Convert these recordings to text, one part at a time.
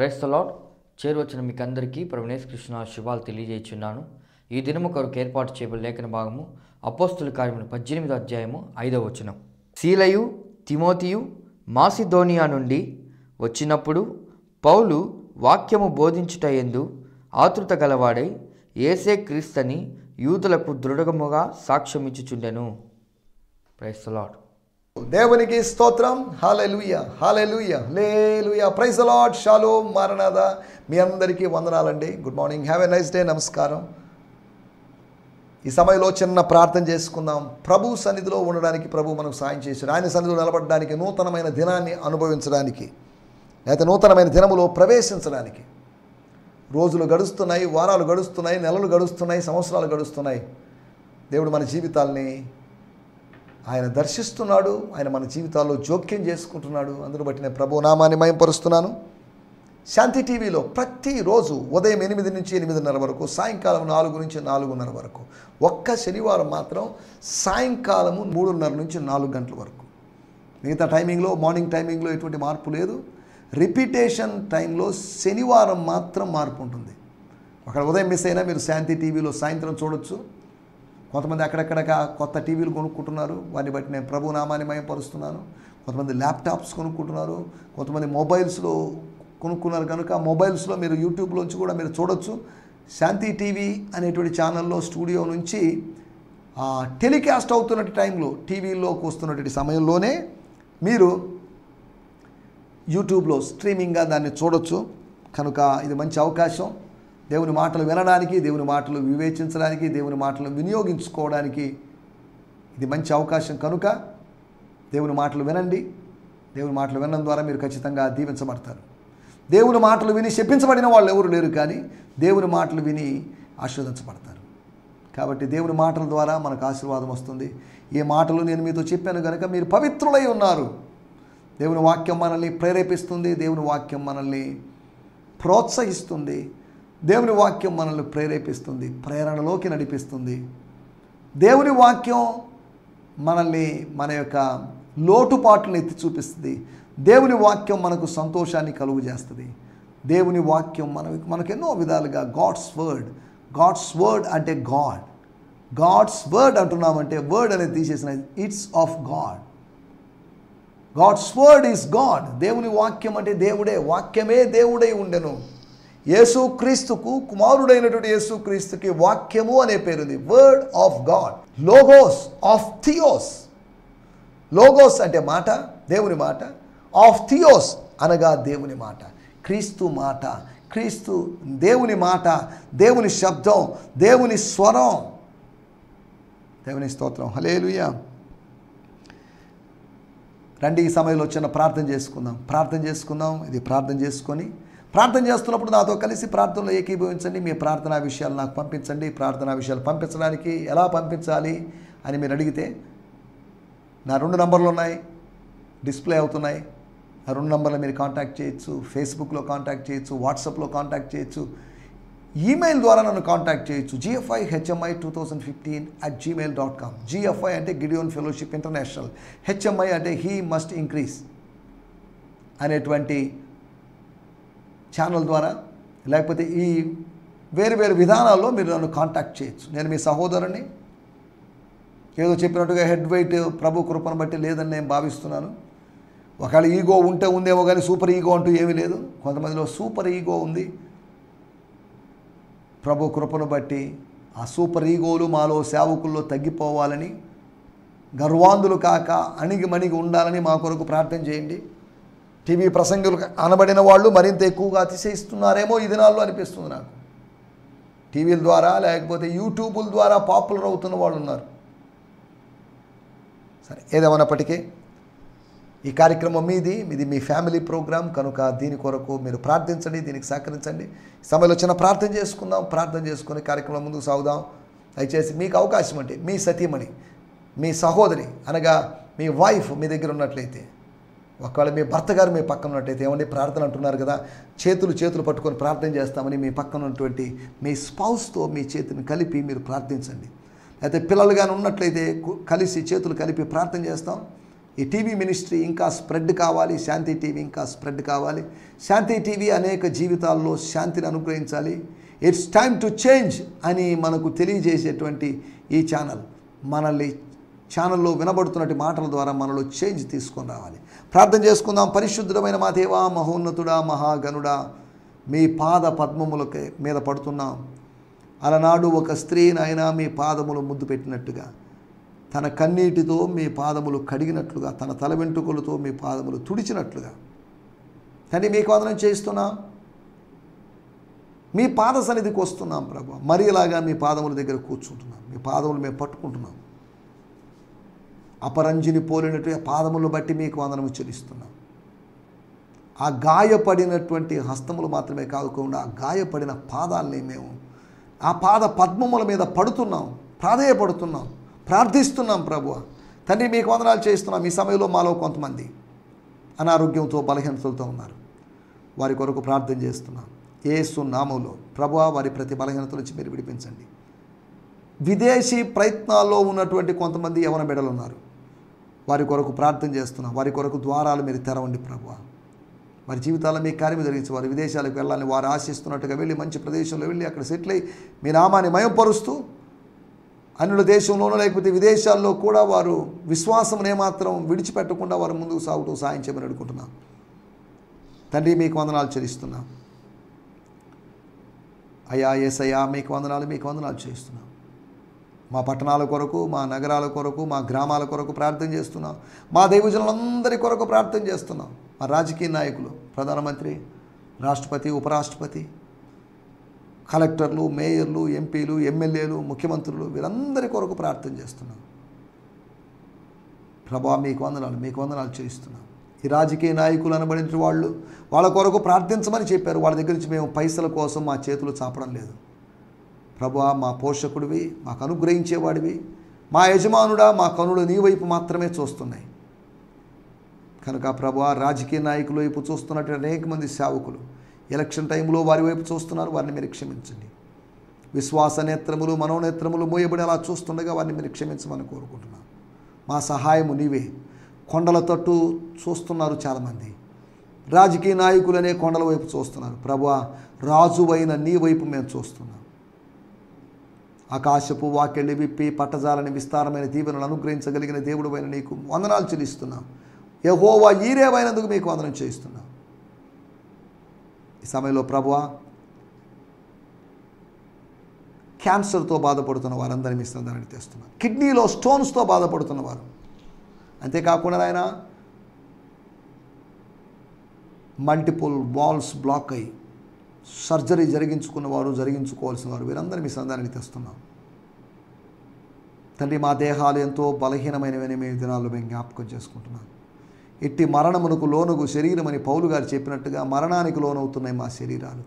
Praise the lord. చేరువచ్చిన మీకు అందరికీ ప్రభువైన యేసుక్రీస్తు శుభాలు తెలియజేయుచున్నాను. ఈ దినము కొరకు ఏర్పాటు చేయబడిన లేఖన భాగము అపోస్తలుల కార్యములు 18వ అధ్యాయము 5వ వచనం. సీలయు తిమోతియు మాసిదోనియా నుండి వచ్చినప్పుడు పౌలు వాక్యము బోధించుటయందు ఆతృత గలవాడై యేసే క్రీస్తని యూదులకు దృఢముగా సాక్ష్యమిచ్చుచుండెను. Praise the Lord. దేవునికి స్తోత్రం. Hallelujah hallelujah hallelujah. Praise the Lord. Shalom maranatha. మీ అందరికీ వందనాలండి. Good morning. Have a nice day. నమస్కారం. ఈ సమయంలో చిన్న ప్రార్థన చేసుకుందాం. ప్రభు సన్నిధిలో ఉండడానికి ప్రభు మనకు సాయం చేశాడు. ఆయన సన్నిధిలో నిలబడడానికి, నూతనమైన దినాన్ని అనుభవించడానికి, లేకపోతే నూతనమైన దినములో ప్రవేశించడానికి. రోజులు గడుస్తున్నాయి, వారాలు గడుస్తున్నాయి, నెలలు గడుస్తున్నాయి, సంవత్సరాలు గడుస్తున్నాయి. దేవుడు మన జీవితాల్ని ఆయన దర్శిస్తున్నాడు. ఆయన మన జీవితాల్లో జోక్యం చేసుకుంటున్నాడు. అందును బట్టి నేను ప్రభు నామాన్ని మహిమపరుస్తున్నాను. శాంతి టీవీలో ప్రతిరోజు ఉదయం 8 నుంచి 8:30 వరకు, సాయంకాలం 4 నుంచి 4:30 వరకు, ఒక్క శనివారం మాత్రం సాయంకాలము 3:30 నుంచి 4 గంటల వరకు. మిగతా టైమింగ్లో, మార్నింగ్ టైమింగ్లో ఎటువంటి మార్పు లేదు. రిపీటేషన్ టైంలో శనివారం మాత్రం మార్పు ఉంటుంది. అక్కడ ఉదయం మిస్ అయినా మీరు శాంతి టీవీలో సాయంత్రం చూడొచ్చు. కొంతమంది అక్కడక్కడ కొత్త టీవీలు కొనుక్కుంటున్నారు. వాటిని బట్టి నేను ప్రభు నామాన్ని మహిమపరుస్తున్నాను. కొంతమంది ల్యాప్టాప్స్ కొనుక్కుంటున్నారు. కొంతమంది మొబైల్స్లో కొనుక్కున్నారు కనుక మొబైల్స్లో మీరు యూట్యూబ్లోంచి కూడా మీరు చూడొచ్చు. శాంతి టీవీ అనేటువంటి ఛానల్లో స్టూడియో నుంచి టెలికాస్ట్ అవుతున్నట్టు టైంలో, టీవీలోకి వస్తున్నటువంటి సమయంలోనే మీరు యూట్యూబ్లో స్ట్రీమింగ్గా దాన్ని చూడొచ్చు. కనుక ఇది మంచి అవకాశం. దేవుని మాటలు వినడానికి, దేవుని మాటలు వివేచించడానికి, దేవుని మాటలు వినియోగించుకోవడానికి ఇది మంచి అవకాశం. కనుక దేవుని మాటలు వినండి. దేవుని మాటలు వినడం ద్వారా మీరు ఖచ్చితంగా దీవించబడతారు. దేవుని మాటలు విని శపించబడిన వాళ్ళు ఎవరు లేరు, కానీ దేవుని మాటలు విని ఆశీర్వదించబడతారు. కాబట్టి దేవుని మాటల ద్వారా మనకు ఆశీర్వాదం వస్తుంది. ఈ మాటలు నేను మీతో చెప్పాను కనుక మీరు పవిత్రులై ఉన్నారు. దేవుని వాక్యం మనల్ని ప్రేరేపిస్తుంది. దేవుని వాక్యం మనల్ని ప్రోత్సహిస్తుంది. దేవుని వాక్యం మనల్ని ప్రేరేపిస్తుంది, ప్రేరణలోకి నడిపిస్తుంది. దేవుని వాక్యం మనల్ని మన యొక్క లోటుపాట్లను ఎత్తి చూపిస్తుంది. దేవుని వాక్యం మనకు సంతోషాన్ని కలుగు చేస్తుంది. దేవుని వాక్యం మనకు ఎన్నో విధాలుగా గాడ్స్ వర్డ్ అంటే గాడ్స్ వర్డ్ అంటున్నామంటే వర్డ్ అనేది తీసేసిన it's of God. God's word is God. దేవుని వాక్యం అంటే దేవుడే. వాక్యమే దేవుడై ఉండెను. యేసుక్రీస్తుకు, కుమారుడైనటువంటి యేసుక్రీస్తుకి వాక్యము అనే పేరుంది. Word of God. Logos of theos. Logos అంటే మాట, దేవుని మాట. ఆఫ్ థియోస్ అనగా దేవుని మాట, క్రీస్తు మాట. క్రీస్తు దేవుని మాట, దేవుని శబ్దం, దేవుని స్వరం. దేవుని స్తోత్రం. హల్లెలూయా. రండి, ఈ సమయంలో చిన్న ప్రార్థన చేసుకుందాం. ఇది ప్రార్థన చేసుకొని, ప్రార్థన చేస్తున్నప్పుడు నాతో కలిసి ప్రార్థనలో ఏకీభవించండి. మీ ప్రార్థనా విషయాలు నాకు పంపించండి. ప్రార్థనా విషయాలు పంపించడానికి ఎలా పంపించాలి అని మీరు అడిగితే నా 2 నంబర్లు ఉన్నాయి, డిస్ప్లే అవుతున్నాయి. ఆ 2 నంబర్లు మీరు కాంటాక్ట్ చేయొచ్చు. ఫేస్బుక్లో కాంటాక్ట్ చేయొచ్చు, వాట్సాప్లో కాంటాక్ట్ చేయొచ్చు, ఈమెయిల్ ద్వారా నన్ను కాంటాక్ట్ చేయొచ్చు. gfihmi2015@gmail.com. GFI అంటే గిడియోన్ ఫెలోషిప్ ఇంటర్నేషనల్, HMI అంటే హీ మస్ట్ ఇంక్రీజ్ అనేటువంటి ఛానల్ ద్వారా, లేకపోతే ఈ వేరు విధానాల్లో మీరు నన్ను కాంటాక్ట్ చేయొచ్చు. నేను మీ సహోదరుని. ఏదో చెప్పినట్టుగా హెడ్ వెయిట్ ప్రభు కృపను బట్టి లేదని నేను భావిస్తున్నాను. ఒకవేళ ఈగో ఉందేమో కానీ సూపర్ ఈగో అంటూ ఏమీ లేదు. కొంతమందిలో సూపర్ ఈగో ఉంది. ప్రభు కృపను బట్టి ఆ సూపర్ ఈగోలు మాలో సేవకుల్లో తగ్గిపోవాలని, గర్వాంధులు కాక అణిగిమణిగి ఉండాలని మా కొరకు ప్రార్థన చేయండి. టీవీ ప్రసంగులు అనబడిన వాళ్ళు మరింత ఎక్కువగా అతిశయిస్తున్నారేమో ఈ దినాల్లో అనిపిస్తుంది నాకు. టీవీల ద్వారా లేకపోతే యూట్యూబుల ద్వారా పాపులర్ అవుతున్న వాళ్ళు ఉన్నారు. సరే, ఏదేమన్నప్పటికీ ఈ కార్యక్రమం మీది మీ ఫ్యామిలీ ప్రోగ్రామ్ కనుక దీని కొరకు మీరు ప్రార్థించండి, దీనికి సహకరించండి. ఈ సమయంలో చిన్న ప్రార్థన చేసుకుందాం. ప్రార్థన చేసుకుని కార్యక్రమం ముందుకు సాగుదాం. దయచేసి మీకు అవకాశం అంటే మీ సతీమణి, మీ సహోదరి అనగా మీ వైఫ్ మీ దగ్గర ఉన్నట్లయితే, ఒకవేళ మీ భర్త గారు మీ పక్కన ఉన్నట్టయితే, ఏమండి ప్రార్థన అంటున్నారు కదా, చేతులు పట్టుకొని ప్రార్థన చేస్తామని మీ పక్కన ఉన్నటువంటి మీ స్పౌస్తో మీ చేతిని కలిపి మీరు ప్రార్థించండి. అయితే పిల్లలు కానీ ఉన్నట్లయితే కలిసి చేతులు కలిపి ప్రార్థన చేస్తాం. ఈ టీవీ మినిస్ట్రీ ఇంకా స్ప్రెడ్ కావాలి, శాంతి టీవీ ఇంకా స్ప్రెడ్ కావాలి. శాంతి టీవీ అనేక జీవితాల్లో శాంతిని అనుగ్రహించాలి. ఇట్స్ టైమ్ టు చేంజ్ అని మనకు తెలియజేసేటువంటి ఈ మనల్ని ఛానల్లో వినబడుతున్నటువంటి మాటల ద్వారా మనలో చేంజ్ తీసుకొని రావాలి. ప్రార్థన చేసుకుందాం. పరిశుద్ధమైన మా దేవా, మహోన్నతుడా, మహాగణుడా, మీ పాద పద్మములకి మీద పడుతున్నాం. అలనాడు ఒక స్త్రీ నాయనా మీ పాదములు ముద్దు పెట్టినట్టుగా, తన కన్నీటితో మీ పాదములు కడిగినట్లుగా, తన తల వెంట్రుకలతో మీ పాదములు తుడిచినట్లుగా తండ్రి మీకు వందనం చేస్తున్నాం. మీ పాద సన్నిధికి వస్తున్నాం ప్రభు. మరి ఇలాగా మీ పాదముల దగ్గర కూర్చుంటున్నాం. మీ పాదములు మేము పట్టుకుంటున్నాం. అపరంజిని పోలినట్టు పాదములను బట్టి మీకు వందనము చెల్లిస్తున్నాం. ఆ గాయపడినటువంటి హస్తములు మాత్రమే కాకుండా ఆ గాయపడిన పాదాలని మేము ఆ పాద పద్మముల మీద పడుతున్నాం, ప్రాధేయపడుతున్నాం, ప్రార్థిస్తున్నాం ప్రభువా. తండ్రి మీకు వందనాలు చేస్తున్నాం. ఈ సమయంలో మాలో కొంతమంది అనారోగ్యంతో బలహీనతలతో ఉన్నారు. వారి కొరకు ప్రార్థన చేస్తున్నాం. యేసు నామములో ప్రభువా వారి ప్రతి బలహీనత నుంచి మీరు విడిపించండి. విదేశీ ప్రయత్నాల్లో ఉన్నటువంటి కొంతమంది యవన బిడ్డలు ఉన్నారు. వారి కొరకు ప్రార్థన చేస్తున్నాం. వారి కొరకు ద్వారాలు మీరు తెరవండి ప్రభువా. వారి జీవితాల్లో మీ కార్యం జరిగించి వారు విదేశాలకు వెళ్ళాలని వారు ఆశిస్తున్నట్టుగా వెళ్ళి మంచి ప్రదేశంలో వెళ్ళి అక్కడ సెటిల్ అయ్యి మీ నామాన్ని మయంపరుస్తూ అన్యుల దేశంలోనూ లేకపోతే విదేశాల్లో కూడా వారు విశ్వాసం ఏమాత్రం విడిచిపెట్టకుండా వారు ముందుకు సాగుతూ సాయం చేయమని అడుగుతున్నాం. తండ్రి మీకు వందనాలు చెల్లిస్తున్నాం. అయ్యా యేసయ్యా మీకు వందనాలు చేస్తున్నాం. మా పట్టణాల కొరకు, మా నగరాల కొరకు, మా గ్రామాల కొరకు ప్రార్థన చేస్తున్నాం. మా దైవజనులందరి కొరకు ప్రార్థన చేస్తున్నాం. మా రాజకీయ నాయకులు, ప్రధానమంత్రి, రాష్ట్రపతి, ఉపరాష్ట్రపతి, కలెక్టర్లు, మేయర్లు, ఎంపీలు, ఎమ్మెల్యేలు, ముఖ్యమంత్రులు వీరందరి కొరకు ప్రార్థన చేస్తున్నాం. ప్రభా మీకు వందనాలు చేస్తున్నాం. ఈ రాజకీయ నాయకులు అనబడిన వాళ్ళ కొరకు ప్రార్థించమని చెప్పారు. వాళ్ళ దగ్గర నుంచి మేము పైసల కోసం మా చేతులు చాపడం లేదు. ప్రభువా మా పోషకుడివి, మాకు అనుగ్రహించేవాడివి, మా యజమానుడా, మా కనులు నీ వైపు మాత్రమే చూస్తున్నాయి కనుక ప్రభువా రాజకీయ నాయకుల వైపు చూస్తున్నట్టు అనేక మంది సేవకులు ఎలక్షన్ టైంలో వారి వైపు చూస్తున్నారు. వారిని మీరు క్షమించండి. విశ్వాస నేత్రములు, మనోనేత్రములు మోయబడి అలా చూస్తుండగా వారిని మీరు క్షమించమని కోరుకుంటున్నాం. మా సహాయము నీవే. కొండల తట్టు చూస్తున్నారు చాలామంది. రాజకీయ నాయకులనే కొండల వైపు చూస్తున్నారు. ప్రభువా రాజువైన నీ వైపు మేము చూస్తున్నాం. ఆకాశపు వాకెళ్ళి విప్పి పట్టజాలని విస్తారమైన దీవెనలు అనుగ్రహించగలిగిన దేవుడువైన నీకు వందనాలు చెల్లిస్తున్నాం. యెహోవా ఈరేవైనందుకు మీకు వందనం చేస్తున్నాం. ఈ సమయంలో ప్రభువా క్యాన్సర్తో బాధపడుతున్న వారందరినీ మీ సందర్భానికి తెస్తున్నాం. కిడ్నీలో స్టోన్స్తో బాధపడుతున్నవారు, అంతేకాకుండా ఆయన మల్టిపుల్ వాల్స్ బ్లాక్ అయ్యి సర్జరీ జరిగించుకోవాల్సిన వారు వీరందరినీ మీ సందర్భానికి తెస్తున్నాం. తండ్రి మా దేహాలు ఎంతో బలహీనమైనవని మేము దినాల్లో మేము జ్ఞాపకం చేసుకుంటున్నాం. ఇట్టి మరణమునకు లోనుగు శరీరం అని పౌలు గారు చెప్పినట్టుగా మరణానికి లోనవుతున్నాయి మా శరీరాలు,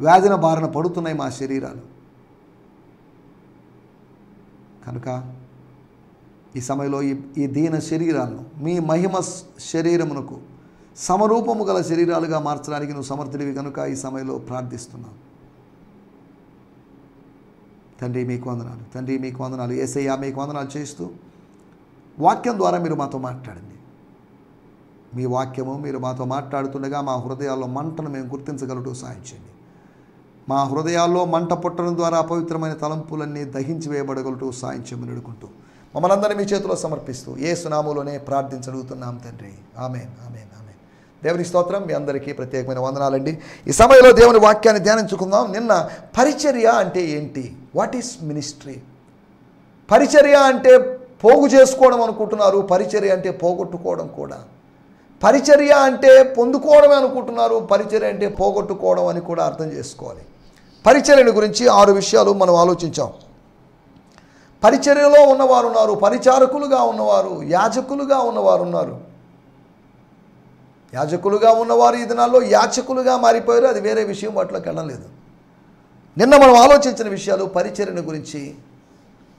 వ్యాధిన బారిన పడుతున్నాయి మా శరీరాలు. కనుక ఈ సమయంలో ఈ దీన శరీరాలను మీ మహిమ శరీరమునకు సమరూపము గల శరీరాలుగా మార్చడానికి నువ్వు సమర్థుడివి కనుక ఈ సమయంలో ప్రార్థిస్తున్నాం. తండ్రి మీకు వందనాలు. యేసయ్యా మీకు వందనాలు చేస్తూ వాక్యం ద్వారా మీరు మాతో మాట్లాడండి. మీ వాక్యము మీరు మాతో మాట్లాడుతుండగా మా హృదయాల్లో మంటను మేము గుర్తించగలటూ సాయం చేయండి. మా హృదయాల్లో మంట పుట్టడం ద్వారా అపవిత్రమైన తలంపులన్నీ దహించి వేయబడగలటూ సాయం చేయమని అడుగుకుంటూ మమ్మల్ని అందరినీ మీ చేతిలో సమర్పిస్తూ యేసు నామములోనే ప్రార్థించడుగుతున్నాం తండ్రి. ఆమేన్. దేవుని స్తోత్రం. మీ అందరికీ ప్రత్యేకమైన వందనాలండి. ఈ సమయంలో దేవుని వాక్యాన్ని ధ్యానించుకుందాం. నిన్న పరిచర్య అంటే ఏంటి? What is ministry? పరిచర్య అంటే పోగు చేసుకోవడం అనుకుంటున్నారు. పరిచర్య అంటే పోగొట్టుకోవడం కూడా. పరిచర్య అంటే పొందుకోవడమే అనుకుంటున్నారు. పరిచర్య అంటే పోగొట్టుకోవడం అని కూడా అర్థం చేసుకోవాలి. పరిచర్యను గురించి 6 విషయాలు మనం ఆలోచించాం. పరిచర్యలో ఉన్నవారు ఉన్నారు, పరిచారకులుగా ఉన్నవారు, యాజకులుగా ఉన్నవారు ఉన్నారు. యాజకులుగా ఉన్నవారు ఈ దినాల్లో యాచకులుగా మారిపోయారు. అది వేరే విషయం, వాటిలోకి వెళ్ళలేదు. నిన్న మనం ఆలోచించిన విషయాలు పరిచర్యను గురించి.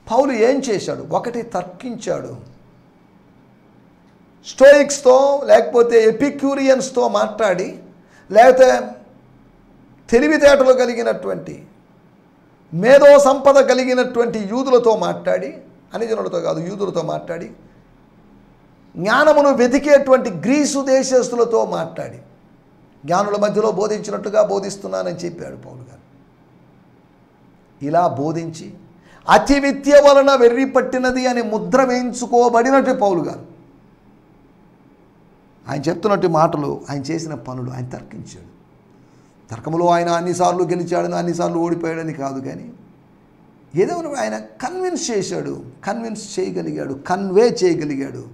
పౌలు ఏం చేశాడు? 1 తర్కించాడు. స్టోయిక్స్తో లేకపోతే ఎపిక్యూరియన్స్తో మాట్లాడి, లేకపోతే తెలివితేటలు కలిగినటువంటి మేధో సంపద కలిగినటువంటి యూదులతో మాట్లాడి, అన్ని జనులతో కాదు యూదులతో మాట్లాడి జ్ఞానమును వెతికేటువంటి గ్రీసు దేశస్తులతో మాట్లాడి జ్ఞానుల మధ్యలో బోధించినట్టుగా బోధిస్తున్నానని చెప్పాడు పౌలు గారు. ఇలా బోధించి అతి విద్య వలన వెర్రి పట్టినది అని ముద్ర వేయించుకోబడినట్టు పౌలు గారు ఆయన చెప్తున్నట్టు మాటలు, ఆయన చేసిన పనులు ఆయన తర్కించాడు. తర్కములో ఆయన అన్నిసార్లు గెలిచాడని అన్నిసార్లు ఓడిపోయాడని కాదు, కానీ ఏదో ఆయన కన్విన్స్ చేశాడు, కన్విన్స్ చేయగలిగాడు, కన్వే చేయగలిగాడు.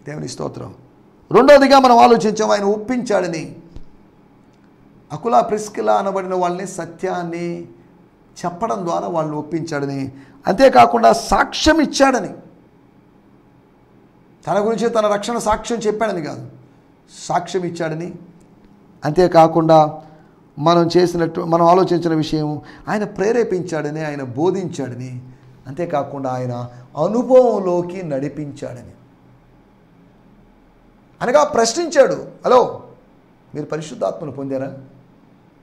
దేవుని స్తోత్రం. రెండోదిగా మనం ఆలోచించాం, ఆయన ఒప్పించాడని. అకులా ప్రిస్కిలా అనబడిన వాళ్ళని సత్యాన్ని చెప్పడం ద్వారా వాళ్ళని ఒప్పించాడని, అంతేకాకుండా సాక్ష్యం ఇచ్చాడని. తన గురించి తన రక్షణ సాక్ష్యం చెప్పాడని కాదు, సాక్ష్యం ఇచ్చాడని. అంతేకాకుండా మనం ఆలోచించిన విషయం, ఆయన ప్రేరేపించాడని, ఆయన బోధించాడని. అంతేకాకుండా ఆయన అనుభవంలోకి నడిపించాడని. అనగా ప్రశ్నించాడు, హలో మీరు పరిశుద్ధాత్మను పొందారా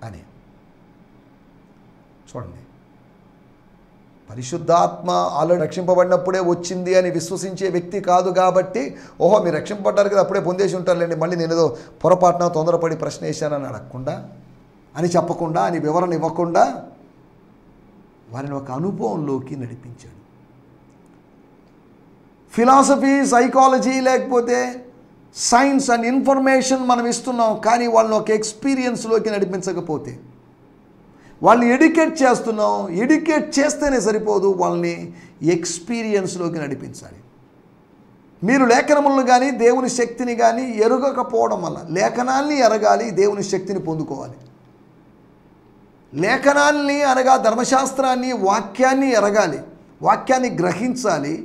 అని. చూడండి, పరిశుద్ధాత్మ ఆల్రెడీ రక్షింపబడినప్పుడే వచ్చింది అని విశ్వసించే వ్యక్తి కాదు కాబట్టి, ఓహో మీరు రక్షింపబడ్డారు కదా అప్పుడే పొందేసి ఉంటారులేండి, మళ్ళీ నేను ఏదో పొరపాటున తొందరపడి ప్రశ్న వేశానని అడగకుండా, అని చెప్పకుండా, అని వివరణ ఇవ్వకుండా వారిని ఒక అనుభవంలోకి నడిపించాడు. ఫిలాసఫీ, సైకాలజీ లేకపోతే సైన్స్ అండ్ ఇన్ఫర్మేషన్ మనం ఇస్తున్నాం, కానీ వాళ్ళని ఒక ఎక్స్పీరియన్స్లోకి నడిపించకపోతే, వాళ్ళని ఎడ్యుకేట్ చేస్తున్నాం, ఎడ్యుకేట్ చేస్తేనే సరిపోదు, వాళ్ళని ఎక్స్పీరియన్స్లోకి నడిపించాలి. మీరు లేఖనములను కానీ దేవుని శక్తిని కానీ ఎరుగకపోవడం వల్ల, లేఖనాల్ని ఎరగాలి, దేవుని శక్తిని పొందుకోవాలి. లేఖనాల్ని అనగా ధర్మశాస్త్రాన్ని, వాక్యాన్ని ఎరగాలి, వాక్యాన్ని గ్రహించాలి,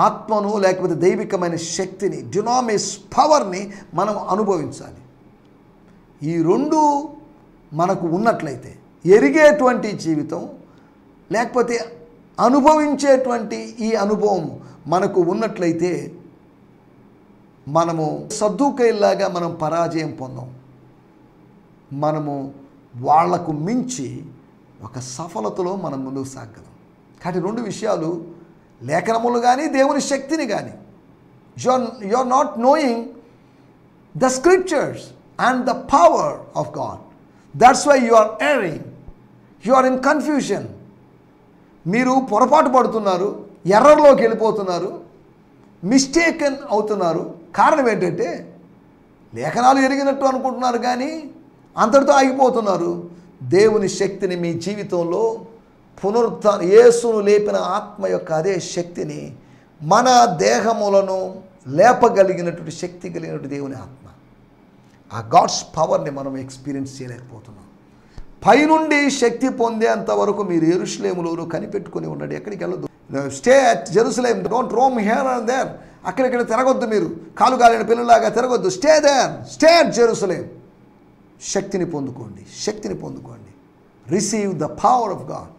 ఆత్మను లేకపోతే దైవికమైన శక్తిని, డ్యునామిస్ పవర్ని మనం అనుభవించాలి. ఈ రెండు మనకు ఉన్నట్లయితే, ఎరిగేటువంటి జీవితం లేకపోతే అనుభవించేటువంటి ఈ అనుభవం మనకు ఉన్నట్లయితే, మనము సద్దుకైలాగా మనం పరాజయం పొందాం. మనము వాళ్లకు మించి ఒక సఫలతలో మనం ముందుకు సాగలం. కాబట్టి రెండు విషయాలు, లేఖనములు కానీ దేవుని శక్తిని కానీ, you are not knowing the scriptures and the power of God. That's why you are erring, you are in confusion. మీరు పొరపాటు పడుతున్నారు, ఎర్రర్లోకి వెళ్ళిపోతున్నారు, మిస్టేకన్ అవుతున్నారు. కారణం ఏంటంటే, లేఖనాలు ఎరిగినట్టు అనుకుంటున్నారు కానీ అంతటితో ఆగిపోతున్నారు. దేవుని శక్తిని మీ జీవితంలో యేసును లేపిన ఆత్మ యొక్క అదే శక్తిని మన దేహములను లేపగలిగినటువంటి శక్తి కలిగినటువంటి దేవుని ఆత్మ, ఆ గాడ్స్ పవర్ని మనం ఎక్స్పీరియన్స్ చేయలేకపోతున్నాం. పైనుండి శక్తి పొందేంత వరకు మీరు యెరూషలేములో కనిపెట్టుకొని ఉండండి, ఎక్కడికి వెళ్ళొద్దు. Stay at Jerusalem, don't roam here and there. అక్కడిక్కడ తిరగొద్దు, మీరు కాలు గాలిన పిల్లలాగా తిరగొద్దు. Stay there, stay at Jerusalem. శక్తిని పొందుకోండి, శక్తిని పొందుకోండి. Receive the power of God.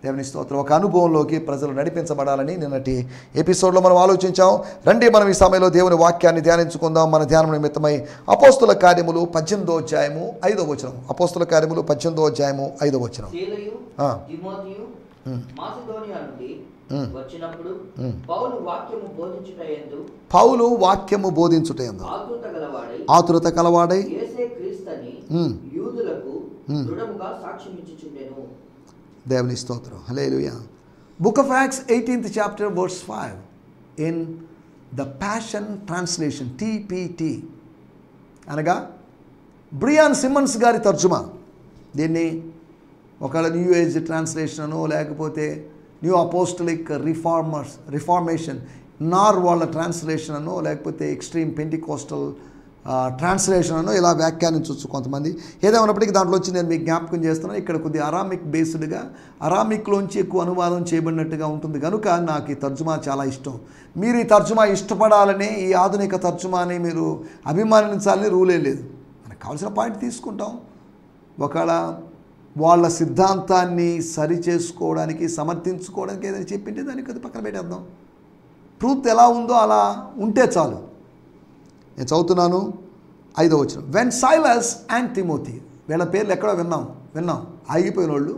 దేవుని స్తోత్రం. ఒక అనుభవంలోకి ప్రజలు నడిపించబడాలని నిన్నటి ఎపిసోడ్లో మనం ఆలోచించాం. రండి మనం ఈ సమయంలో దేవుని వాక్యాన్ని ధ్యానించుకుందాం. మన ధ్యానం నిమిత్తమై అపోస్తుల కార్యములు 18వ అధ్యాయము 5వ వచనం. అపోస్తుల కార్యములు 18వ అధ్యాయము 5వ వచనం. పౌలు వాక్యము బోధించుటయందు ఆతురత కలవాడై దేవుని స్తోత్రం. Hallelujah. Book of Acts 18th chapter verse 5 in the Passion Translation, TPT అనగా బ్రియాన్ సిమ్మన్స్ గారి తర్జుమా. దీన్ని ఒకవేళ న్యూ ఏజ్ ట్రాన్స్లేషన్ అనో లేకపోతే న్యూ అపోస్టలిక్ రిఫార్మేషన్ నార్ వాళ్ళ ట్రాన్స్లేషన్ అనో లేకపోతే ఎక్స్ట్రీమ్ పెంటికోస్టల్ ట్రాన్స్లేషన్ అనో ఇలా వ్యాఖ్యానించవచ్చు కొంతమంది. ఏదేమైనప్పటికీ దాంట్లో వచ్చి నేను మీకు జ్ఞాపకం చేస్తున్నాను, ఇక్కడ కొద్దిగా అరామిక్ బేస్డ్గా అరామిక్లోంచి ఎక్కువ అనువాదం చేయబడినట్టుగా ఉంటుంది కనుక నాకు ఈ తర్జుమా చాలా ఇష్టం. మీరు ఈ తర్జుమా ఇష్టపడాలని, ఈ ఆధునిక తర్జుమాని మీరు అభిమానించాలని రూలే లేదు. మనకు కావాల్సిన పాయింట్ తీసుకుంటాం. ఒకవేళ వాళ్ళ సిద్ధాంతాన్ని సరి చేసుకోవడానికి, సమర్థించుకోవడానికి ఏదైనా చెప్పింటే దానికి అది పక్కన పెట్టేద్దాం. ట్రూత్ ఎలా ఉందో అలా ఉంటే చాలు. నేను చదువుతున్నాను 5వ వచనం. వెన్ సైలస్ అండ్ తిమోతి, వీళ్ళ పేర్లు ఎక్కడో విన్నాం. ఆగిపోయిన వాళ్ళు,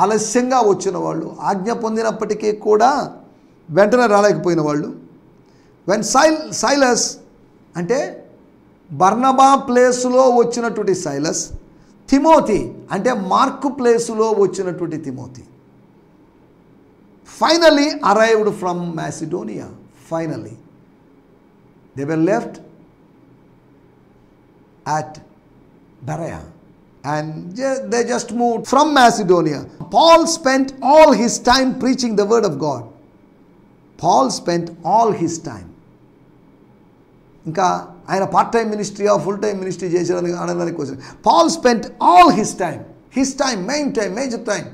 ఆలస్యంగా వచ్చిన వాళ్ళు, ఆజ్ఞ పొందినప్పటికీ కూడా వెంటనే రాలేకపోయిన వాళ్ళు. వెన్ సైలస్ అంటే బర్నబా ప్లేసులో వచ్చినటువంటి సైలస్, తిమోతి అంటే మార్కు ప్లేసులో వచ్చినటువంటి Timothy finally arrived from Macedonia. Finally they were left at Berea and they just moved from Macedonia. Paul spent all his time preaching the word of God. Paul spent all his time. ఇంకా ఆయన part time ministry full time ministry చేసేదానికి అనడానికి వచ్చిన Paul spent all his time, major time,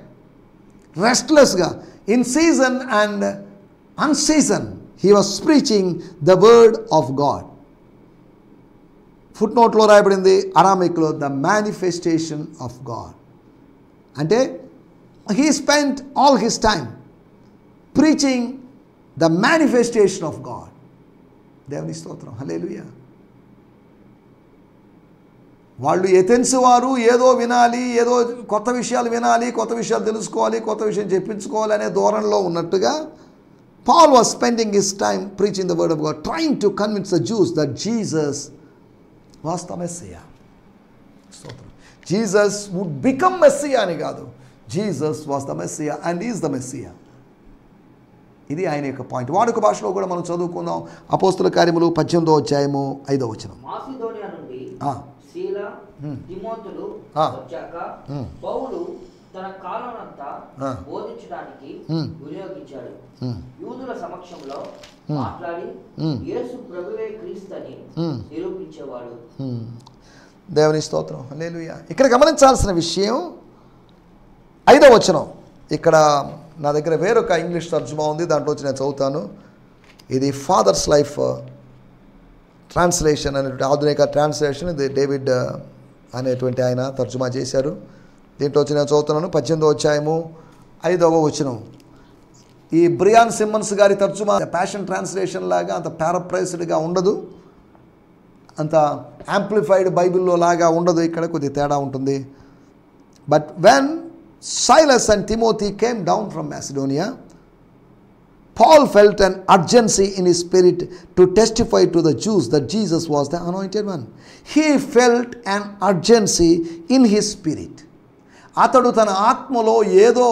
restlessగా in season and unseason he was preaching the word of God. Foot నోట్లో రాయబడింది అరామిక్లో the manifestation of God. అంటే he spent all his time preaching the manifestation of God. దేవుని స్తోత్రం, హల్లెలూయా. వాళ్ళు Athens వారు ఏదో వినాలి, ఏదో కొత్త విషయాలు వినాలి, కొత్త విషయాలు తెలుసుకోవాలి, కొత్త విషయం చెప్పించుకోవాలి అనే ధోరణిలో ఉన్నట్టుగా Paul was spending his time preaching the word of God, trying to convince the Jews that Jesus was the Messiah. Jesus would become Messiah అని కాదు, Jesus was the Messiah and is the Messiah. ఇది ఆయన యొక్క point. వాడుక భాషలో కూడా మనం చదువుకుందాం. అపోస్తుల కార్యములు 18వ అధ్యాయము 5వ వచనం. మాసిదోనియా నుండి సీల తిమోతులు వచ్చాక పౌలు తన కాలమంతా బోధించడానికి వినియోగించాడు. యూదుల సమక్షంలో మాట్లాడి యేసు ప్రభువే క్రీస్తుని నిరూపించేవాడు. దేవుని స్తోత్రం, హల్లెలూయా. ఇక్కడ గమనించాల్సిన విషయం 5వ వచనం. ఇక్కడ నా దగ్గర వేరొక ఇంగ్లీష్ తర్జుమా ఉంది, దాంట్లో వచ్చి నేను చదువుతాను. ఇది ఫాదర్స్ లైఫ్ ట్రాన్స్లేషన్ అనేటువంటి ఆధునిక ట్రాన్స్లేషన్. ఇది డేవిడ్ అనేటువంటి ఆయన తర్జుమా చేశారు. దీంట్లో వచ్చి నేను చదువుతున్నాను 18వ అధ్యాయము 5వ వచనం. ఈ బ్రియాన్ సిమ్మన్స్ గారి తర్జుమా ప్యాషన్ ట్రాన్స్లేషన్ లాగా అంత పారాప్రైజ్డ్గా ఉండదు, అంత యాంప్లిఫైడ్ బైబిల్లో లాగా ఉండదు, ఇక్కడ కొద్ది తేడా ఉంటుంది. But when Silas and Timothy came down from Macedonia, Paul felt an urgency in his spirit to testify to the Jews that Jesus was the anointed one. He felt an urgency in his spirit. అతడు తన ఆత్మలో ఏదో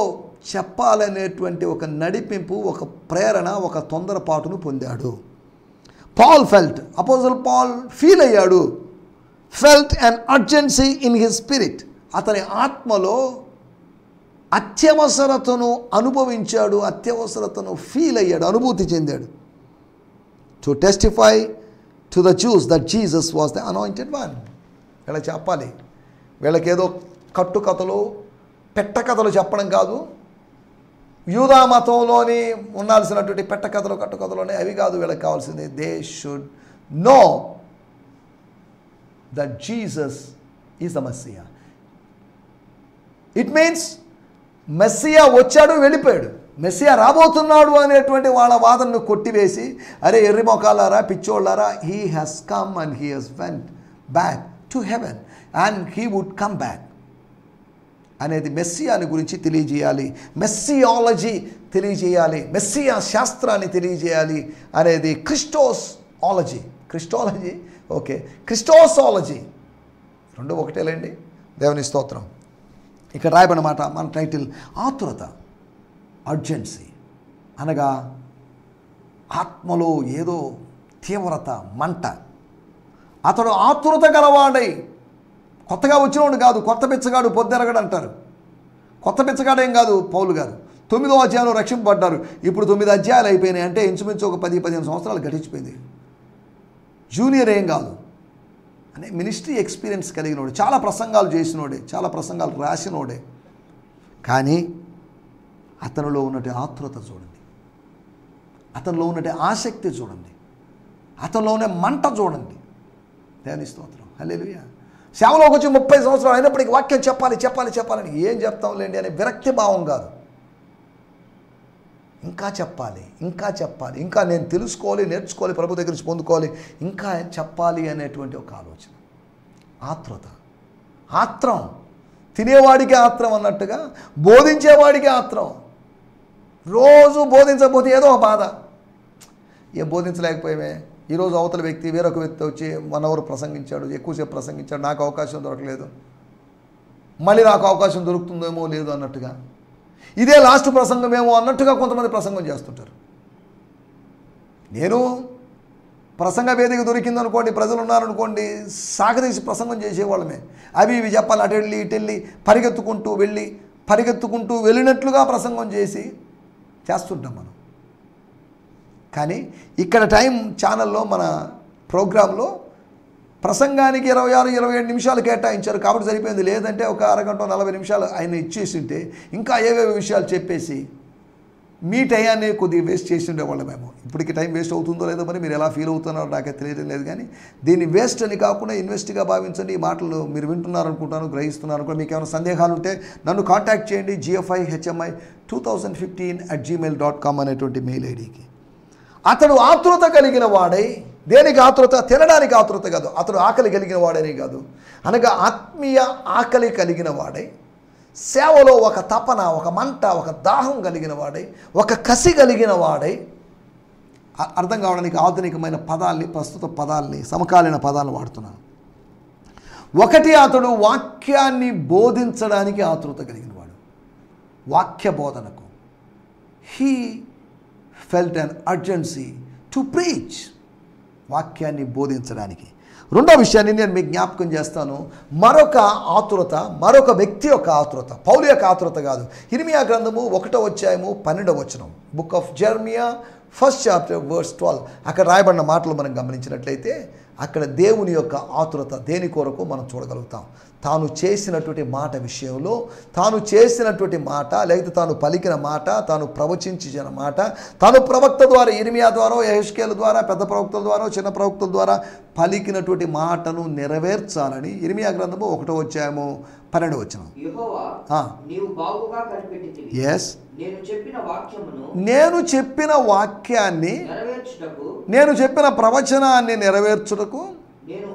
చెప్పాలనేటువంటి ఒక నడిపింపు, ఒక ప్రేరణ, ఒక తొందరపాటును పొందాడు. Paul felt, apostle Paul feel అయ్యాడు. felt an urgency in his spirit. అతని ఆత్మలో అత్యవసరతను అనుభవించాడు, అత్యవసరతను ఫీల్ అయ్యాడు, అనుభూతి చెందాడు. To testify to the Jews that Jesus was the anointed one. ఇలా చెప్పాలి. వీళ్ళకి ఏదో కట్టుకథలు పెట్టకథలు చెప్పడం కాదు, యూదా మతంలోని ఉండాల్సినటువంటి పెట్టకథలు కట్టుకథలోనే అవి కాదు వీళ్ళకి కావాల్సింది. They should know that Jesus is the Messiah. It means Messiah వచ్చాడు, వెళ్ళిపోయాడు, మెస్సియా రాబోతున్నాడు అనేటువంటి వాళ్ళ వాదనను కొట్టివేసి, అరే ఎర్రి మొకాలారా, పిచ్చోళ్ళారా, he has come and he has went back to heaven and he would come back అనేది మెస్సియాని గురించి తెలియజేయాలి, మెస్సియాలజీ తెలియజేయాలి, మెస్సియా శాస్త్రాన్ని తెలియజేయాలి అనేది క్రిస్టోసాలజీ. ఓకే, క్రిస్టోసాలజీ రెండు ఒకటేలేండి. దేవుని స్తోత్రం. ఇక్కడ రాయబడిన మాట, మన టైటిల్ ఆతురత, అర్జెన్సీ అనగా ఆత్మలో ఏదో తీవ్రత, మంట. అతడు ఆతురత గలవాడై, కొత్తగా వచ్చినవాడు కాదు, కొత్త బిచ్చగాడు పొద్దెరగడు అంటారు. కొత్త బిచ్చగాడేం కాదు పౌలు గారు. 9వ అధ్యాయంలో రక్షింపబడ్డారు, ఇప్పుడు 9 అధ్యాయాలు అయిపోయినాయి అంటే ఇంచుమించు ఒక 10-15 సంవత్సరాలు గడిచిపోయింది. జూనియర్ ఏం కాదు అనే మినిస్ట్రీ ఎక్స్పీరియన్స్ కలిగినోడే, చాలా ప్రసంగాలు చేసినోడే, చాలా ప్రసంగాలు రాసినోడే. కానీ అతనిలో ఉన్నటి ఆతృత చూడండి, అతనిలో ఉన్నటి ఆసక్తి చూడండి, అతనిలో ఉన్న మంట చూడండి. దేవుని స్తోత్రం, హల్లెలూయా. సేవలోకి వచ్చి 30 సంవత్సరాలు అయినప్పటికీ వాక్యం చెప్పాలని ఏం చెప్తాంలేండి అనే విరక్తి భావం కాదు. ఇంకా చెప్పాలి, ఇంకా నేను తెలుసుకోవాలి, నేర్చుకోవాలి, ప్రభు దగ్గర నుంచి పొందుకోవాలి, ఇంకా చెప్పాలి అనేటువంటి ఒక ఆలోచన, ఆత్రం. తినేవాడికి ఆత్రం అన్నట్టుగా బోధించేవాడికి ఆత్రం, రోజు బోధించకపోతే ఏదో ఒక బాధ, ఏం బోధించలేకపోయామే. ఈరోజు అవతల వ్యక్తి వేరొక వ్యక్తి వచ్చి 1 అవర్ ప్రసంగించాడు, ఎక్కువసేపు ప్రసంగించాడు, నాకు అవకాశం దొరకలేదు, మళ్ళీ నాకు అవకాశం దొరుకుతుందేమో లేదు అన్నట్టుగా, ఇదే లాస్ట్ ప్రసంగమేమో అన్నట్టుగా కొంతమంది ప్రసంగం చేస్తుంటారు. నేను ప్రసంగ వేదిక దొరికిందనుకోండి, ప్రజలు ఉన్నారనుకోండి, సాగదీసి ప్రసంగం చేసేవాళ్ళమే. అవి ఇవి చెప్పాలి, అటు వెళ్ళి ఇటు వెళ్ళి పరిగెత్తుకుంటూ వెళ్ళినట్లుగా ప్రసంగం చేస్తుంటాం మనం. కానీ ఇక్కడ టైం ఛానల్లో మన ప్రోగ్రాంలో ప్రసంగానికి 26-27 నిమిషాలు కేటాయించారు కాబట్టి సరిపోయింది. లేదంటే ఒక అరగంట 40 నిమిషాలు ఆయన ఇచ్చేసింటే ఇంకా ఏవేవో విషయాలు చెప్పేసి మీ టైయాన్ని కొద్దిగా వేస్ట్ చేసి ఉండేవాళ్ళం మేము. ఇప్పటికి టైం వేస్ట్ అవుతుందో లేదో మరి మీరు ఎలా ఫీల్ అవుతున్నారో నాకే తెలియడం లేదు. కానీ దీన్ని వేస్ట్ అని కాకుండా ఇన్వెస్ట్గా భావించండి. ఈ మాటలు మీరు వింటున్నారనుకుంటాను, గ్రహిస్తున్నారు అనుకుంటాను. మీకు ఏమైనా సందేహాలు ఉంటే నన్ను కాంటాక్ట్ చేయండి. gfihmi2015@gmail.com అనేటువంటి మెయిల్ ఐడికి. అతడు ఆతృత కలిగిన వాడై, దేనికి ఆతృత? తినడానికి ఆతృత కాదు, అతడు ఆకలి కలిగిన వాడని కాదు, అనగా ఆత్మీయ ఆకలి కలిగిన వాడై, సేవలో ఒక తపన, ఒక మంట, ఒక దాహం కలిగిన వాడై, ఒక కసి కలిగిన వాడై. అర్థం కావడానికి ఆధునికమైన పదాల్ని, ప్రస్తుత పదాల్ని, సమకాలీన పదాలను వాడుతున్నాను. ఒకటి, అతడు వాక్యాన్ని బోధించడానికి ఆతృత కలిగిన వాడు, వాక్య బోధనకు. He felt an urgency to preach, వాక్యాన్ని బోధించడానికి. రెండో విషయాన్ని నేను మీకు జ్ఞాపకం చేస్తాను. మరొక ఆతురత, మరొక వ్యక్తి యొక్క ఆతురత, పౌలు యొక్క ఆతురత కాదు. ఇర్మియా గ్రంథము 1వ అధ్యాయము 12వ వచనం, book of Jeremiah 1st chapter verse 12. అక్కడ రాయబడిన మాటలు మనం గమనించినట్లయితే అక్కడ దేవుని యొక్క ఆతురత దేని కొరకు మనం చూడగలుగుతాం. తాను చేసినటువంటి మాట విషయంలో, తాను చేసినటువంటి మాట, లేకపోతే తాను పలికిన మాట, తాను ప్రవచించిన మాట, తాను ప్రవక్త ద్వారా, ఇర్మియా ద్వారా, యెహెజ్కేలు ద్వారా, పెద్ద ప్రవక్తల ద్వారా, చిన్న ప్రవక్తల ద్వారా పలికినటువంటి మాటను నెరవేర్చాలని ఇర్మియా గ్రంథము 1వ అధ్యాయము 12వ వచనం. నేను చెప్పిన వాక్యాన్ని, నేను చెప్పిన ప్రవచనాన్ని నెరవేర్చుటకు నేను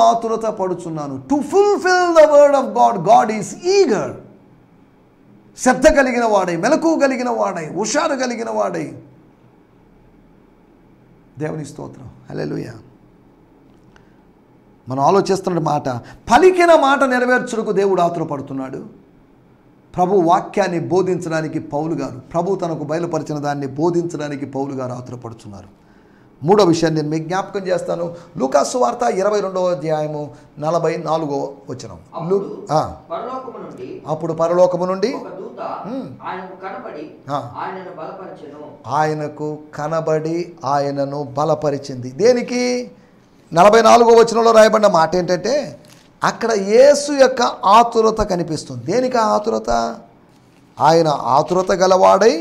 ఆతురత పడుచున్నాను. To fulfil the word of God. God is eager. శ్రద్ధ కలిగిన వాడై, మెలకువ కలిగిన వాడై, హుషారు కలిగిన వాడై. దేవుని స్తోత్రం, హల్లెలూయా. మనం ఆలోచిస్తున్న మాట, పలికిన మాట నెరవేర్చుటకు దేవుడు ఆతురపడుతున్నాడు. ప్రభు వాక్యాన్ని బోధించడానికి పౌలు గారు, ప్రభు తనకు బయలుపరిచిన దాన్ని బోధించడానికి పౌలు గారు ఆతురపడుతున్నారు. మూడో విషయాన్ని నేను మీకు జ్ఞాపకం చేస్తాను. లూకా సువార్త 22వ అధ్యాయము 44వ వచనం. అప్పుడు పరలోకము నుండి ఆయనకు కనబడి ఆయనను బలపరిచింది. దేనికి? 44వ వచనంలో రాయబడిన మాట ఏంటంటే అక్కడ యేసు యొక్క ఆతురత కనిపిస్తుంది. దేనికి ఆతురత? ఆయన ఆతురత గలవాడై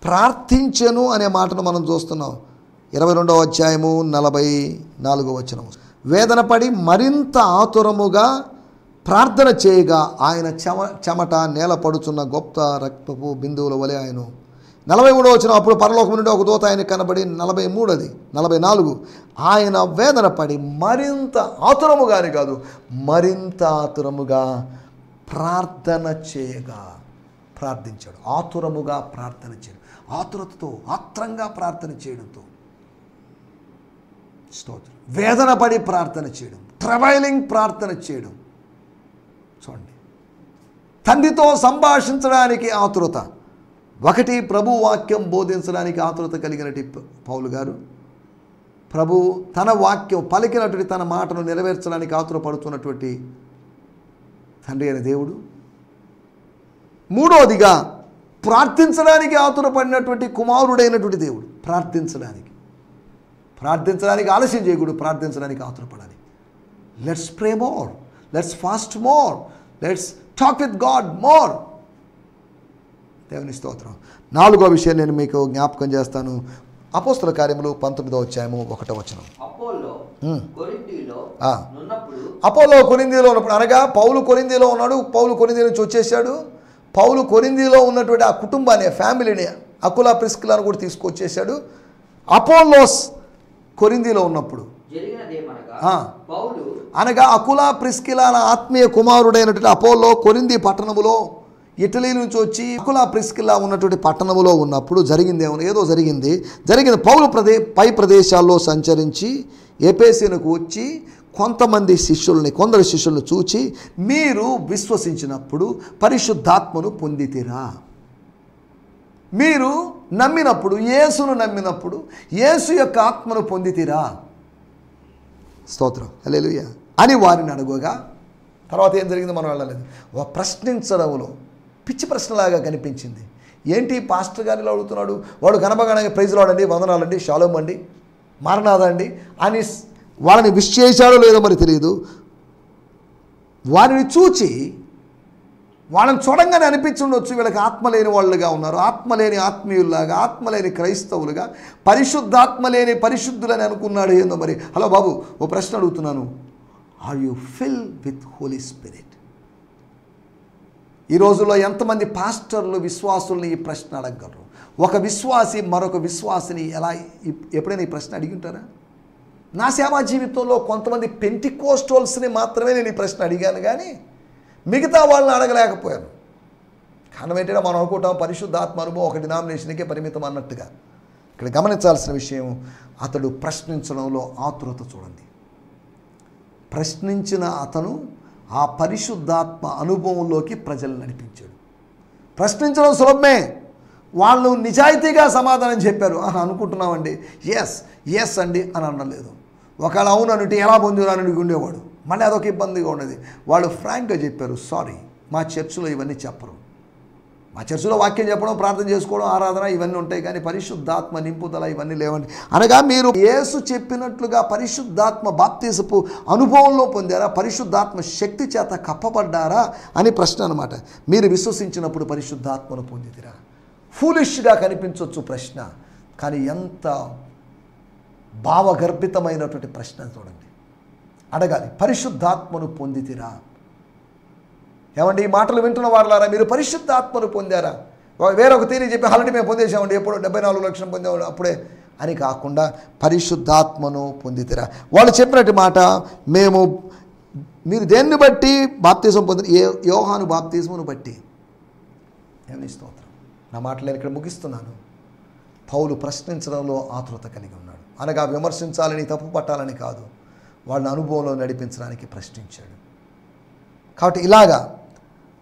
ప్రార్థించెను అనే మాటను మనం చూస్తున్నాం. 22వ అధ్యాయము 44వ వచనం. వేదన పడి మరింత ఆతురముగా ప్రార్థన చేయగా ఆయన చెమట నేల పడుచున్న గొప్ప రక్తపు బిందువుల వలె ఆయన. 43వ వచనం. అప్పుడు పరలోకం నుండి ఒక దూత ఆయన కనబడి 44 ఆయన వేదన పడి మరింత ఆతురముగానే కాదు, మరింత ఆతురముగా ప్రార్థన చేయగా ప్రార్థించాడు. ఆతురముగా ప్రార్థన చేయడం, ఆతురతతో, ఆత్రంగా ప్రార్థన చేయడంతో, స్తోత్రం, వేదన పడి ప్రార్థన చేయడం, ట్రవైలింగ్ ప్రార్థన చేయడం. చూడండి, తండ్రితో సంభాషించడానికి ఆతురత. ఒకటి, ప్రభు వాక్యం బోధించడానికి ఆతురత కలిగినటి పౌలు గారు, ప్రభు తన వాక్యం పలికినటువంటి తన మాటను నెరవేర్చడానికి ఆతురపడుతున్నటువంటి తండ్రి అయిన దేవుడు. మూడవదిగా ప్రార్థించడానికి ఆతురపడినటువంటి కుమారుడైనటువంటి దేవుడు. ప్రార్థించడానికి ఆలస్యం చేయకూడదు, ప్రార్థించడానికి ఆతురపడాలి. Let's pray more, let's fast more, let's talk with God more. దేవుని స్తోత్రం. 4వ విషయం నేను మీకు జ్ఞాపకం చేస్తాను. అపోస్తల కార్యములు 19వ అధ్యాయము 1వ వచనం. అపోలో కొరింథీలో ఉన్నప్పుడు, అనగా పౌలు కొరింథీలో ఉన్నాడు. పౌలు కొరింథీ నుంచి వచ్చేసాడు. పౌలు కొరింథీలో ఉన్నటువంటి ఆ కుటుంబాన్ని, ఫ్యామిలీని, అకులా ప్రిస్కిలాను కూడా తీసుకొచ్చేసాడు. అపోలోస్ కొరింథీలో ఉన్నప్పుడు, అనగా అకులా ప్రిస్కిలాల ఆత్మీయ కుమారుడైనటువంటి అపోలో కొరింథీ పట్టణములో ఇటలీ నుంచి వచ్చి అకులా ప్రిస్కిల్లా ఉన్నటువంటి పట్టణంలో ఉన్నప్పుడు ఏదో జరిగింది. పౌలు పై ప్రదేశాల్లో సంచరించి ఎఫెసునకు వచ్చి కొందరు శిష్యులను చూచి, మీరు విశ్వసించినప్పుడు పరిశుద్ధాత్మను పొందితిరా? మీరు నమ్మినప్పుడు, యేసును నమ్మినప్పుడు యేసు యొక్క ఆత్మను పొందితిరా? స్తోత్రం, హల్లెలూయా అని వారిని అడుగుగా, తర్వాత ఏం జరిగిందో మనం వెళ్ళలేదు. ప్రశ్నించడంలో పిచ్చి ప్రశ్నలాగా కనిపించింది. ఏంటి పాస్టర్ గారిలో అడుగుతున్నాడు, వాడు గణపగణంగా ప్రైజ్ లాడండి, వందనాలండి, షాలోమ్ అండి, మారనాథ అండి అని వాళ్ళని విష్ చేశాడో లేదో మరి తెలియదు. వారిని చూచి వాళ్ళని చూడంగానే అనిపించుండొచ్చు, వీళ్ళకి ఆత్మ లేని వాళ్ళుగా ఉన్నారు, ఆత్మ లేని ఆత్మీయుల్లాగా, ఆత్మ లేని క్రైస్తవులుగా, పరిశుద్ధాత్మ లేని పరిశుద్ధులని అనుకున్నాడు. ఏందో మరి. హలో బాబు, ఓ ప్రశ్న అడుగుతున్నాను, are you fill with holy spirit? ఈ రోజుల్లో ఎంతమంది పాస్టర్లు విశ్వాసుల్ని ఈ ప్రశ్న అడగగలరు? ఒక విశ్వాసి మరొక విశ్వాసిని ఎప్పుడైనా ఈ ప్రశ్న అడిగి ఉంటారా? నా సేవా జీవితంలో కొంతమంది పెంటికోస్టల్స్ని మాత్రమే నేను ఈ ప్రశ్న అడిగాను, కానీ మిగతా వాళ్ళని అడగలేకపోయాను. కారణం ఏంటంటే మనం అనుకుంటాం పరిశుద్ధాత్మ అనుభవం ఒక డినామినేషన్కే పరిమితం అన్నట్టుగా. ఇక్కడ గమనించాల్సిన విషయం, అతడు ప్రశ్నించడంలో ఆతురత చూడండి. ప్రశ్నించిన అతను ఆ పరిశుద్ధాత్మ అనుభవంలోకి ప్రజలు నడిపించాడు. ప్రశ్నించడం సులభమే, వాళ్ళు నిజాయితీగా సమాధానం చెప్పారు. అనుకుంటున్నామండి, ఎస్ అండి అని అనలేదు. ఒకవేళ అవును అంటే ఎలా పొందిరు అని ఉండేవాడు, మళ్ళీ అదొక ఇబ్బందిగా ఉండేది. వాళ్ళు ఫ్రాంక్గా చెప్పారు, సారీ మా చర్చిలో ఇవన్నీ చెప్పరు, మా చర్చిలో వాక్యం చెప్పడం, ప్రార్థన చేసుకోవడం, ఆరాధన ఇవన్నీ ఉంటాయి, కానీ పరిశుద్ధాత్మ నింపుదల ఇవన్నీ లేవండి. అనగా మీరు యేసు చెప్పినట్లుగా పరిశుద్ధాత్మ బాప్తిసపు అనుభవంలో పొందారా, పరిశుద్ధాత్మ శక్తి చేత కప్పబడ్డారా అని ప్రశ్న అనమాట. మీరు విశ్వసించినప్పుడు పరిశుద్ధాత్మను పొందితిరా? ఫూలిష్గా కనిపించవచ్చు ప్రశ్న, కానీ ఎంత భావగర్భితమైనటువంటి ప్రశ్న చూడండి. అడగాలి, పరిశుద్ధాత్మను పొందితిరా? ఏమండి, ఈ మాటలు వింటున్న వారులారా, మీరు పరిశుద్ధాత్మను పొందారా? వేరొక తీరి చెప్పి ఆల్రెడీ మేము పొందేసామండి, ఎప్పుడు 74 లక్షలు పొందాము అప్పుడే అని కాకుండా పరిశుద్ధాత్మను పొందితిరా? వాళ్ళు చెప్పినట్టు మాట, మీరు దేన్ని బట్టి బాప్తిజం పొంది? యోహాను బాప్తిజమును బట్టి. ఏమని స్తోత్రం. నా మాటలు నేను ఇక్కడ ముగిస్తున్నాను. పౌలు ప్రశ్నించడంలో ఆతురత కలిగి ఉన్నాడు. అనగా విమర్శించాలని, తప్పు పట్టాలని కాదు, వాళ్ళని అనుభవంలో నడిపించడానికి ప్రశ్నించాడు. కాబట్టి ఇలాగా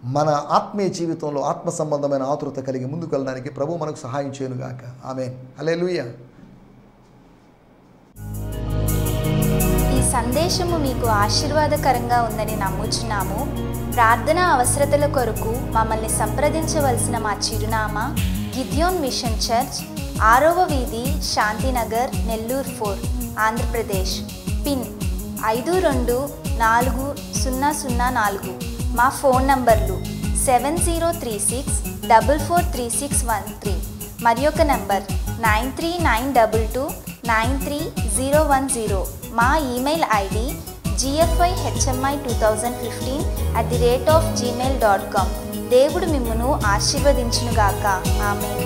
మన ఆత్మీయ జీవితంలో ఆత్మ సంబంధమైన ఆతురత కలిగి ముందుకు వెళ్ళడానికి ప్రభు మనకు సహాయం చేయనుగాక. ఆమేన్, హల్లెలూయా. ఈ సందేశము మీకు ఆశీర్వాదకరంగా ఉందని నమ్ముచున్నాము. ప్రార్థన అవసరతల కొరకు మమ్మల్ని సంప్రదించవలసిన మా చిరునామా గిద్యోన్ మిషన్ చర్చ్, 6వ వీధి, శాంతినగర్, నెల్లూరు 4, ఆంధ్రప్రదేశ్. పిన్ 524004. మా ఫోన్ నంబర్లు 7036443613, మరి ఒక నంబర్ 9392293010. మా ఈమెయిల్ ఐడి gfihmi2015@gmail.com. దేవుడు మిమ్మును ఆశీర్వదించునుగాక. ఆమేన్.